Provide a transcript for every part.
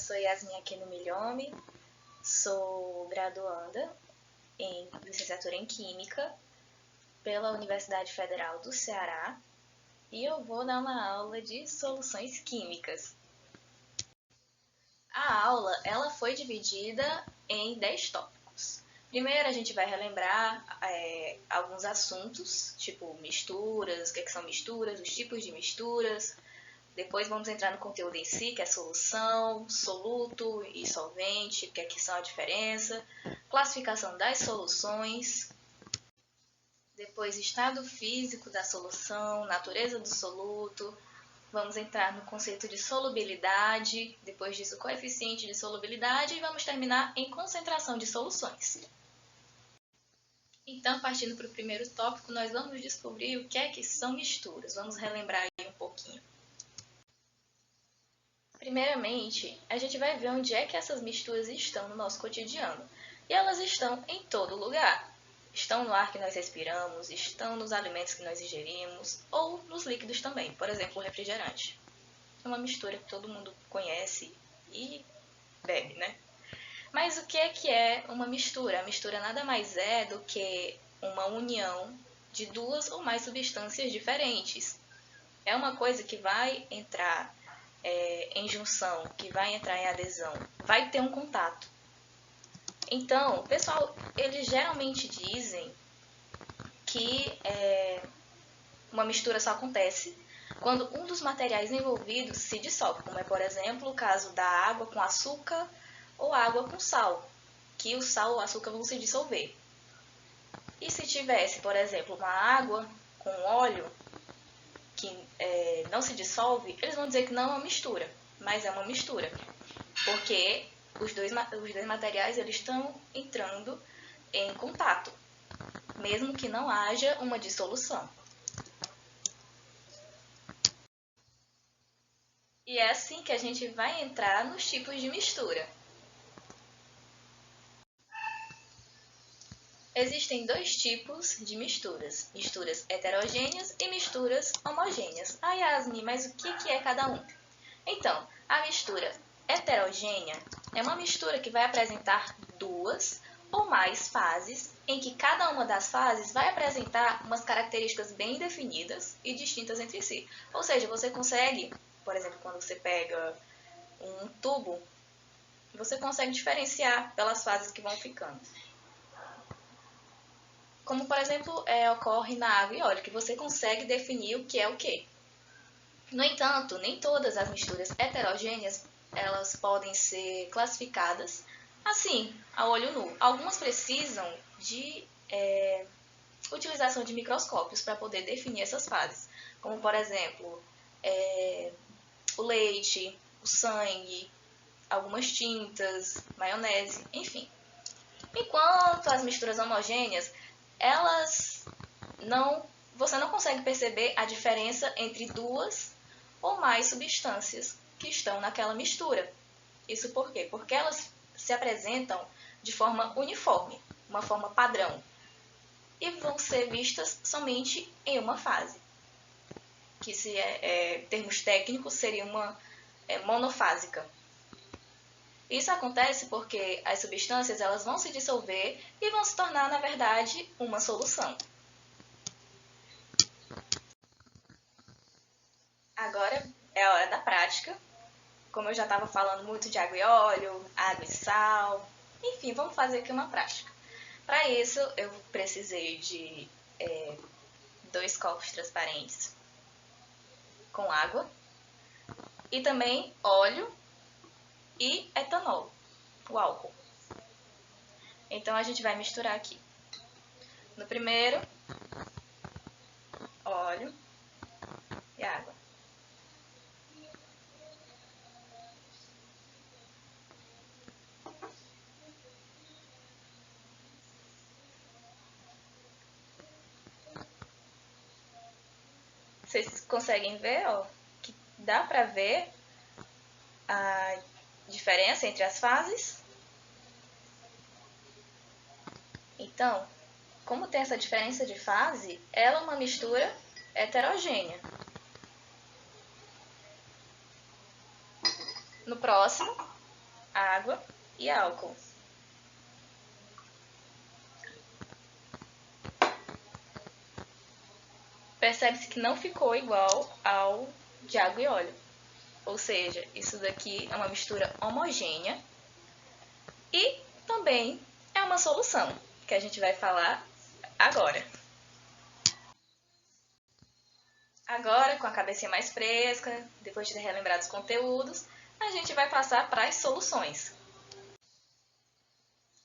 sou Yasmin Aquino Milhome, sou graduanda em licenciatura em Química pela Universidade Federal do Ceará e eu vou dar uma aula de soluções químicas. A aula ela foi dividida em 10 tópicos. Primeiro a gente vai relembrar alguns assuntos, tipo misturas, o que são misturas, os tipos de misturas. Depois vamos entrar no conteúdo em si, que é solução, soluto e solvente, o que são a diferença, classificação das soluções, depois estado físico da solução, natureza do soluto, vamos entrar no conceito de solubilidade, depois disso coeficiente de solubilidade e vamos terminar em concentração de soluções. Então, partindo para o primeiro tópico, nós vamos descobrir o que são misturas. Vamos relembrar aí um pouquinho. Primeiramente, a gente vai ver onde é que essas misturas estão no nosso cotidiano. E elas estão em todo lugar. Estão no ar que nós respiramos, estão nos alimentos que nós ingerimos, ou nos líquidos também. Por exemplo, o refrigerante. É uma mistura que todo mundo conhece e bebe, né? Mas o que é uma mistura? A mistura nada mais é do que uma união de duas ou mais substâncias diferentes. É uma coisa que vai entrar em junção, que vai entrar em adesão, vai ter um contato. Então, pessoal, eles geralmente dizem que uma mistura só acontece quando um dos materiais envolvidos se dissolve, como é, por exemplo, o caso da água com açúcar ou água com sal, que o sal ou o açúcar vão se dissolver. E se tivesse, por exemplo, uma água com óleo que não se dissolve, eles vão dizer que não é uma mistura, mas é uma mistura, porque os dois materiais eles estão entrando em contato, mesmo que não haja uma dissolução. E é assim que a gente vai entrar nos tipos de mistura. Existem dois tipos de misturas, misturas heterogêneas e misturas homogêneas. Ah, Yasmin, mas o que é cada um? Então, a mistura heterogênea é uma mistura que vai apresentar duas ou mais fases, em que cada uma das fases vai apresentar umas características bem definidas e distintas entre si. Ou seja, você consegue, por exemplo, quando você pega um tubo, você consegue diferenciar pelas fases que vão ficando. Como, por exemplo, ocorre na água e óleo, que você consegue definir o que é o que. No entanto, nem todas as misturas heterogêneas elas podem ser classificadas assim, a olho nu. Algumas precisam de utilização de microscópios para poder definir essas fases, como, por exemplo, o leite, o sangue, algumas tintas, maionese, enfim. Enquanto as misturas homogêneas, você não consegue perceber a diferença entre duas ou mais substâncias que estão naquela mistura. Isso por quê? Porque elas se apresentam de forma uniforme, uma forma padrão, e vão ser vistas somente em uma fase, que em termos técnicos seria uma monofásica. Isso acontece porque as substâncias elas vão se dissolver e vão se tornar, na verdade, uma solução. Agora é a hora da prática. Como eu já estava falando muito de água e óleo, água e sal, enfim, vamos fazer aqui uma prática. Para isso, eu precisei de 2 copos transparentes com água e também óleo e etanol, o álcool. Então, a gente vai misturar aqui. No primeiro, óleo e água. Vocês conseguem ver, ó, que dá para ver a diferença entre as fases? Então, como tem essa diferença de fase, ela é uma mistura heterogênea. No próximo, água e álcool. Percebe-se que não ficou igual ao de água e óleo. Ou seja, isso daqui é uma mistura homogênea e também é uma solução, que a gente vai falar agora. Agora, com a cabecinha mais fresca, depois de ter relembrado os conteúdos, a gente vai passar para as soluções.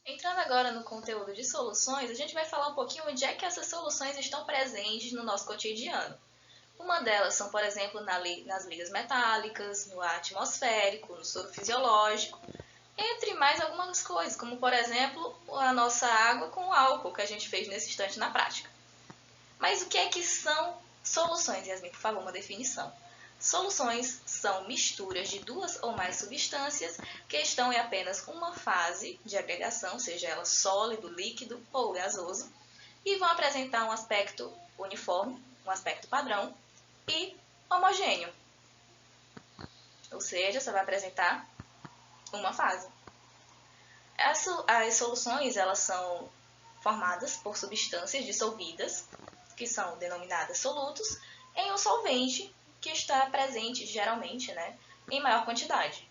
Entrando agora no conteúdo de soluções, a gente vai falar um pouquinho onde é que essas soluções estão presentes no nosso cotidiano. Uma delas são, por exemplo, nas ligas metálicas, no ar atmosférico, no soro fisiológico, entre mais algumas coisas, como, por exemplo, a nossa água com o álcool, que a gente fez nesse instante na prática. Mas o que é que são soluções, Yasmin? Por favor, uma definição. Soluções são misturas de duas ou mais substâncias que estão em apenas uma fase de agregação, seja ela sólido, líquido ou gasoso, e vão apresentar um aspecto uniforme, um aspecto padrão e homogêneo. Ou seja, só vai apresentar uma fase. As soluções elas são formadas por substâncias dissolvidas, que são denominadas solutos, em um solvente que está presente geralmente, em maior quantidade.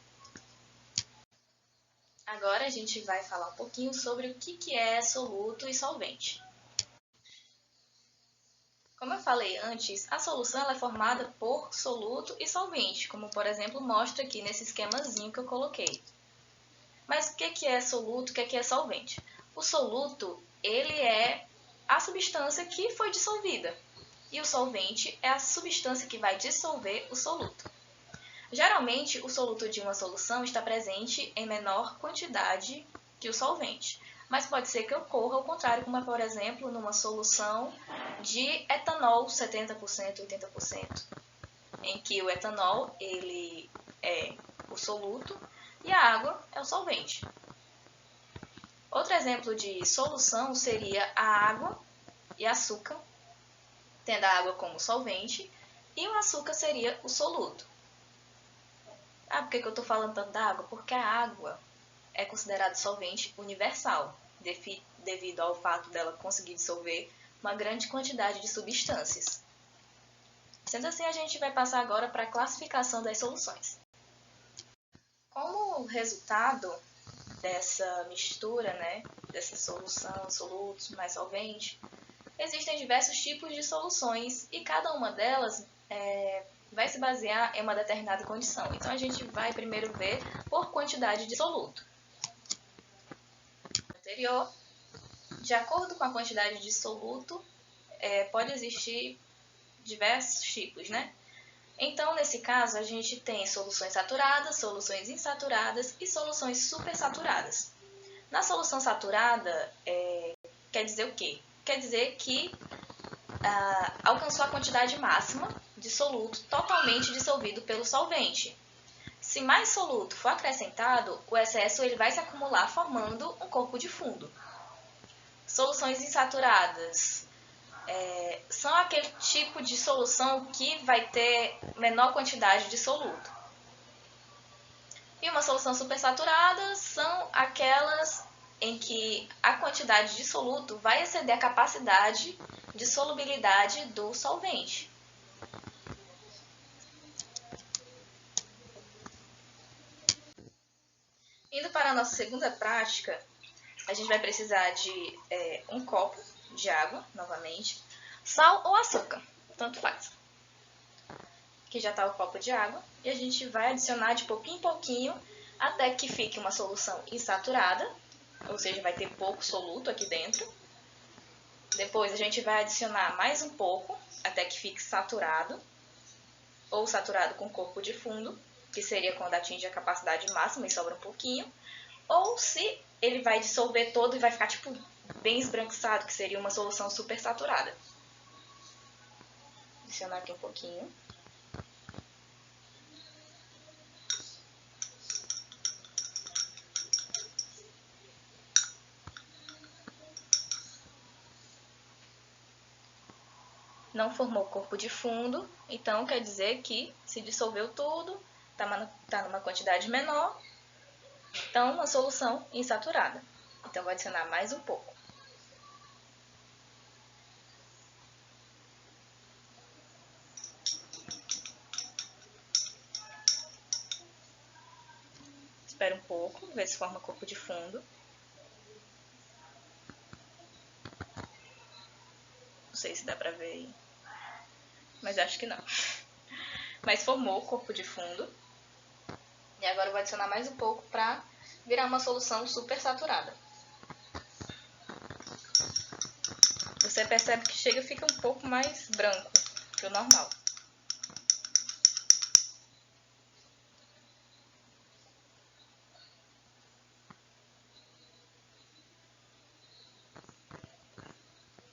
Agora a gente vai falar um pouquinho sobre o que é soluto e solvente. Como eu falei antes, a solução é formada por soluto e solvente, como por exemplo mostra aqui nesse esquemazinho que eu coloquei. Mas o que é soluto, o que é solvente? O soluto, ele é a substância que foi dissolvida. E o solvente é a substância que vai dissolver o soluto. Geralmente, o soluto de uma solução está presente em menor quantidade que o solvente, mas pode ser que ocorra ao contrário, como por exemplo, numa solução de etanol 70%, 80%, em que o etanol ele é o soluto e a água é o solvente. Outro exemplo de solução seria a água e açúcar, tendo a água como solvente, e o açúcar seria o soluto. Por que eu estou falando tanto da água? Porque a água é considerada solvente universal, devido ao fato dela conseguir dissolver uma grande quantidade de substâncias. Sendo assim, a gente vai passar agora para a classificação das soluções. Como resultado dessa mistura, dessa solução, solutos mais solvente, existem diversos tipos de soluções e cada uma delas vai se basear em uma determinada condição. Então, a gente vai primeiro ver por quantidade de soluto. Anterior, de acordo com a quantidade de soluto, pode existir diversos tipos, Então, nesse caso, a gente tem soluções saturadas, soluções insaturadas e soluções supersaturadas. Na solução saturada, quer dizer o quê? Quer dizer que alcançou a quantidade máxima de soluto totalmente dissolvido pelo solvente. Se mais soluto for acrescentado, o excesso ele vai se acumular formando um corpo de fundo. Soluções insaturadas são aquele tipo de solução que vai ter menor quantidade de soluto. E uma solução supersaturada são aquelas em que a quantidade de soluto vai exceder a capacidade de solubilidade do solvente. Indo para a nossa segunda prática, a gente vai precisar de um copo de água, novamente, sal ou açúcar, tanto faz. Aqui já está o copo de água e a gente vai adicionar de pouquinho em pouquinho até que fique uma solução insaturada, ou seja, vai ter pouco soluto aqui dentro. Depois a gente vai adicionar mais um pouco até que fique saturado, ou saturado com corpo de fundo, que seria quando atinge a capacidade máxima e sobra um pouquinho, ou se ele vai dissolver todo e vai ficar bem esbranquiçado, que seria uma solução super saturada. Adicionar aqui um pouquinho. Não formou corpo de fundo, então quer dizer que se dissolveu tudo, está numa quantidade menor, Então, uma solução insaturada. Então, vou adicionar mais um pouco. Espera um pouco, ver se forma corpo de fundo. Não sei se dá pra ver aí, mas acho que não. Mas formou o corpo de fundo. E agora eu vou adicionar mais um pouco pra virar uma solução super saturada. Você percebe que chega e fica um pouco mais branco que o normal.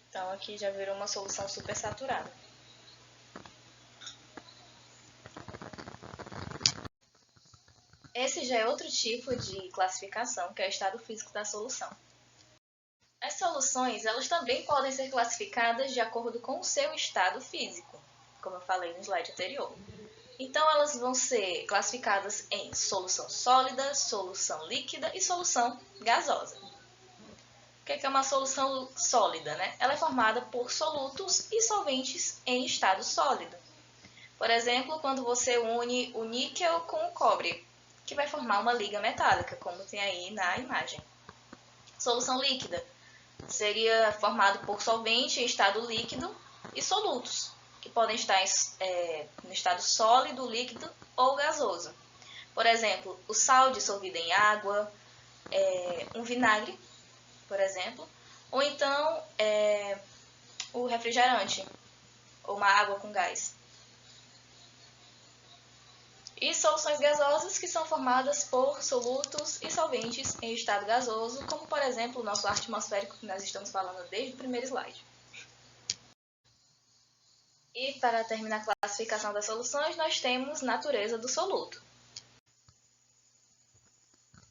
Então aqui já virou uma solução super saturada. Esse já é outro tipo de classificação, que é o estado físico da solução. As soluções, elas também podem ser classificadas de acordo com o seu estado físico, como eu falei no slide anterior. Então, elas vão ser classificadas em solução sólida, solução líquida e solução gasosa. O que é uma solução sólida, né? Ela é formada por solutos e solventes em estado sólido. Por exemplo, quando você une o níquel com o cobre, que vai formar uma liga metálica, como tem aí na imagem. Solução líquida seria formado por solvente em estado líquido e solutos, que podem estar no estado sólido, líquido ou gasoso. Por exemplo, o sal dissolvido em água, um vinagre, por exemplo, ou então o refrigerante, ou uma água com gás. E soluções gasosas que são formadas por solutos e solventes em estado gasoso, como por exemplo o nosso ar atmosférico que nós estamos falando desde o primeiro slide. E para terminar a classificação das soluções, nós temos natureza do soluto.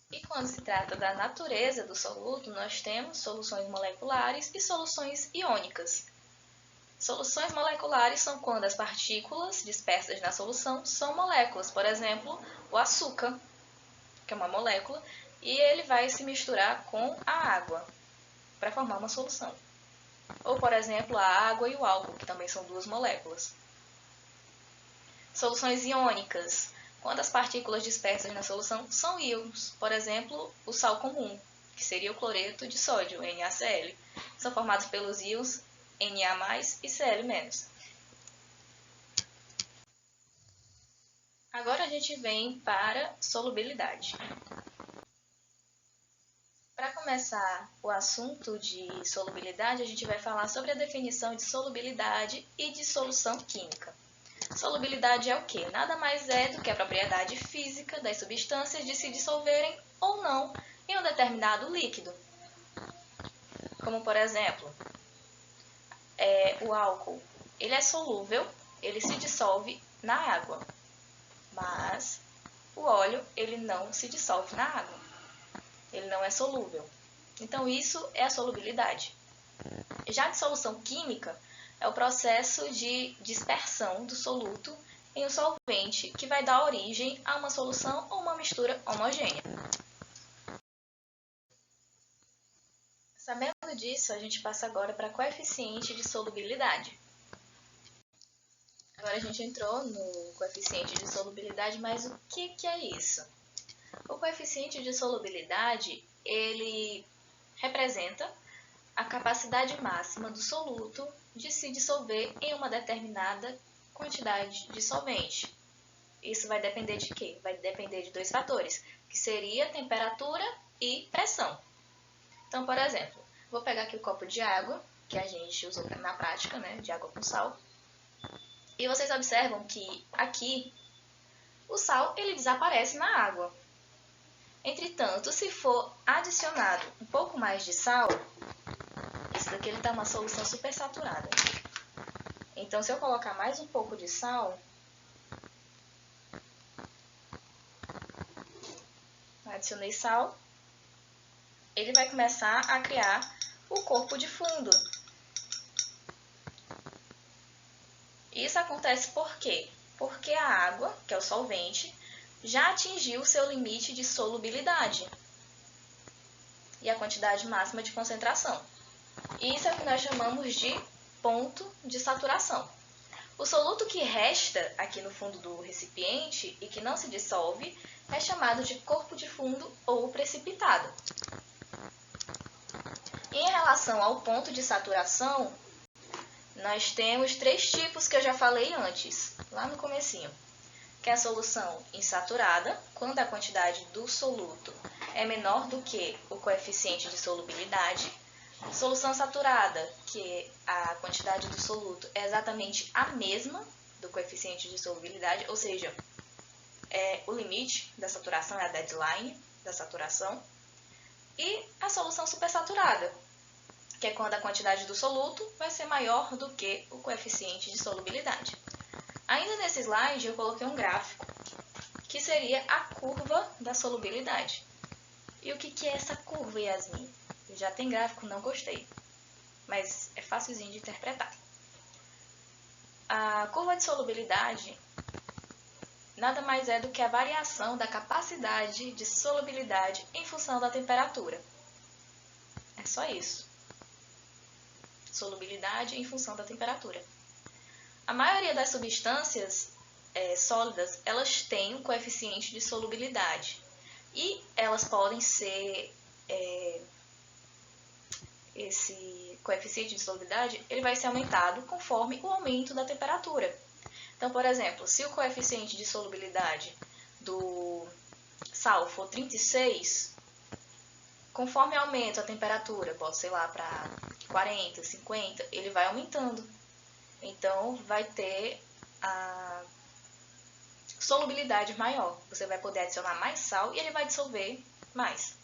E quando se trata da natureza do soluto, nós temos soluções moleculares e soluções iônicas. Soluções moleculares são quando as partículas dispersas na solução são moléculas, por exemplo, o açúcar, que é uma molécula, e ele vai se misturar com a água para formar uma solução. Ou, por exemplo, a água e o álcool, que também são duas moléculas. Soluções iônicas, quando as partículas dispersas na solução são íons, por exemplo, o sal comum, que seria o cloreto de sódio, NaCl. São formados pelos íons Na+, e Cl-. Agora a gente vem para solubilidade. Para começar o assunto de solubilidade, a gente vai falar sobre a definição de solubilidade e de solução química. Solubilidade é o quê? Nada mais é do que a propriedade física das substâncias de se dissolverem ou não em um determinado líquido. Como, por exemplo, o álcool. Ele é solúvel, ele se dissolve na água, mas o óleo ele não se dissolve na água. Ele não é solúvel. Então, isso é a solubilidade. Já a dissolução química é o processo de dispersão do soluto em um solvente que vai dar origem a uma solução ou uma mistura homogênea. Sabendo disso, a gente passa agora para coeficiente de solubilidade. Agora a gente entrou no coeficiente de solubilidade, mas o que é isso? O coeficiente de solubilidade, ele representa a capacidade máxima do soluto de se dissolver em uma determinada quantidade de solvente. Isso vai depender de quê? Vai depender de dois fatores, que seria temperatura e pressão. Então, por exemplo, vou pegar aqui o copo de água, que a gente usou na prática, né, de água com sal. E vocês observam que aqui o sal ele desaparece na água. Entretanto, se for adicionado um pouco mais de sal, isso daqui está uma solução super saturada. Então, se eu colocar mais um pouco de sal, adicionei sal, ele vai começar a criar o corpo de fundo. Isso acontece por quê? Porque a água, que é o solvente, já atingiu seu limite de solubilidade e a quantidade máxima de concentração. Isso é o que nós chamamos de ponto de saturação. O soluto que resta aqui no fundo do recipiente e que não se dissolve é chamado de corpo de fundo ou precipitado. Em relação ao ponto de saturação, nós temos 3 tipos que eu já falei antes, lá no comecinho, que é a solução insaturada, quando a quantidade do soluto é menor do que o coeficiente de solubilidade. Solução saturada, que a quantidade do soluto é exatamente a mesma do coeficiente de solubilidade, ou seja, o limite da saturação é a deadline da saturação. E a solução supersaturada, que é quando a quantidade do soluto vai ser maior do que o coeficiente de solubilidade. Ainda nesse slide eu coloquei um gráfico, que seria a curva da solubilidade. E o que é essa curva, Yasmin? Já tem gráfico, não gostei, mas é facilzinho de interpretar. A curva de solubilidade nada mais é do que a variação da capacidade de solubilidade em função da temperatura. É só isso. Solubilidade em função da temperatura. A maioria das substâncias sólidas, elas têm um coeficiente de solubilidade. E elas podem ser... esse coeficiente de solubilidade ele vai ser aumentado conforme o aumento da temperatura. Então, por exemplo, se o coeficiente de solubilidade do sal for 36, conforme aumenta a temperatura, pode ser lá para 40, 50, ele vai aumentando. Então, vai ter a solubilidade maior. Você vai poder adicionar mais sal e ele vai dissolver mais.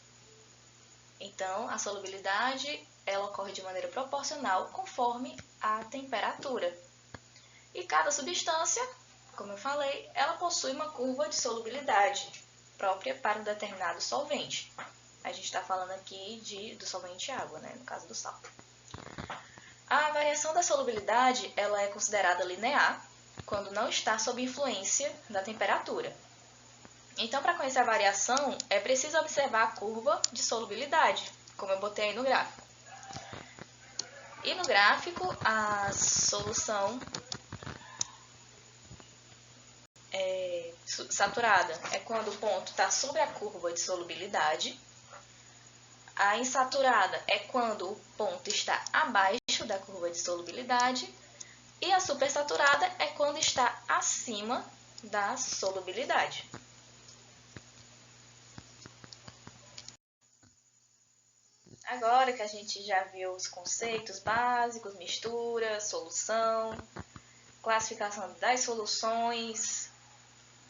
Então, a solubilidade ela ocorre de maneira proporcional conforme a temperatura. E cada substância, como eu falei, ela possui uma curva de solubilidade própria para um determinado solvente. A gente está falando aqui do solvente água, né, no caso do sal. A variação da solubilidade ela é considerada linear quando não está sob influência da temperatura. Então, para conhecer a variação, é preciso observar a curva de solubilidade, como eu botei aí no gráfico. E no gráfico, a solução saturada é quando o ponto está sobre a curva de solubilidade. A insaturada é quando o ponto está abaixo da curva de solubilidade. E a supersaturada é quando está acima da solubilidade. Agora que a gente já viu os conceitos básicos, mistura, solução, classificação das soluções,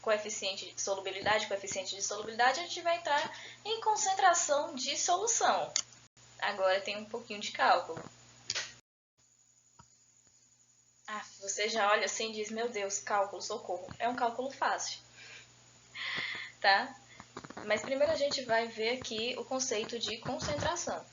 coeficiente de solubilidade, a gente vai entrar em concentração de solução. Agora tem um pouquinho de cálculo. Você já olha assim e diz, meu Deus, cálculo, socorro. É um cálculo fácil, tá? Mas primeiro a gente vai ver aqui o conceito de concentração.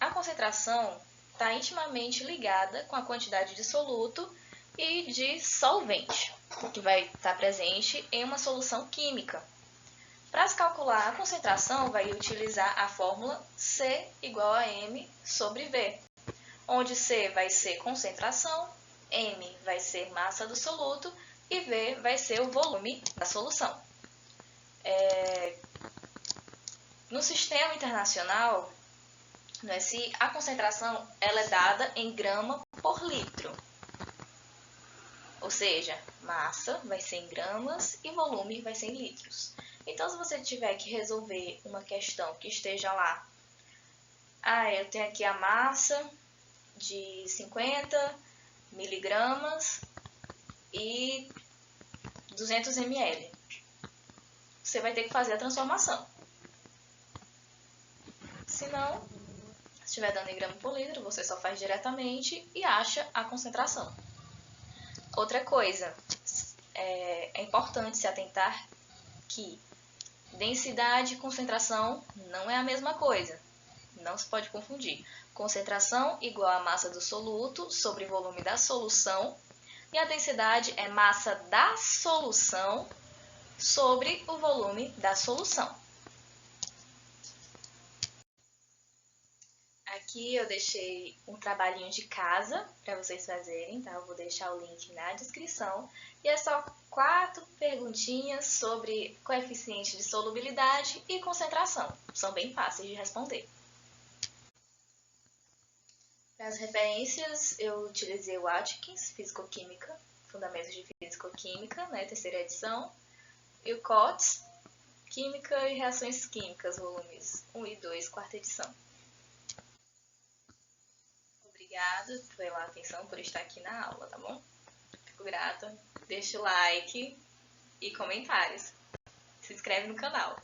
A concentração está intimamente ligada com a quantidade de soluto e de solvente, que vai estar presente em uma solução química. Para se calcular a concentração, vai utilizar a fórmula C igual a M sobre V, onde C vai ser concentração, M vai ser massa do soluto e V vai ser o volume da solução. No sistema internacional, no SI, a concentração ela é dada em grama por litro. Ou seja, massa vai ser em gramas e volume vai ser em litros. Então, se você tiver que resolver uma questão que esteja lá, eu tenho aqui a massa de 50 miligramas e 200 ml. Você vai ter que fazer a transformação. Se não, se estiver dando em grama por litro, você só faz diretamente e acha a concentração. Outra coisa, é importante se atentar que densidade e concentração não é a mesma coisa. Não se pode confundir. Concentração igual a massa do soluto sobre volume da solução. E a densidade é massa da solução sobre o volume da solução. Aqui eu deixei um trabalhinho de casa para vocês fazerem, tá? Eu vou deixar o link na descrição. E é só 4 perguntinhas sobre coeficiente de solubilidade e concentração. São bem fáceis de responder. Para as referências, eu utilizei o Atkins, Fisicoquímica, Fundamentos de Fisicoquímica, né, terceira edição, e o Coates, Química e Reações Químicas, volumes 1 e 2, quarta edição. Obrigada pela atenção, por estar aqui na aula, tá bom? Fico grata. Deixa o like e comentários. Se inscreve no canal.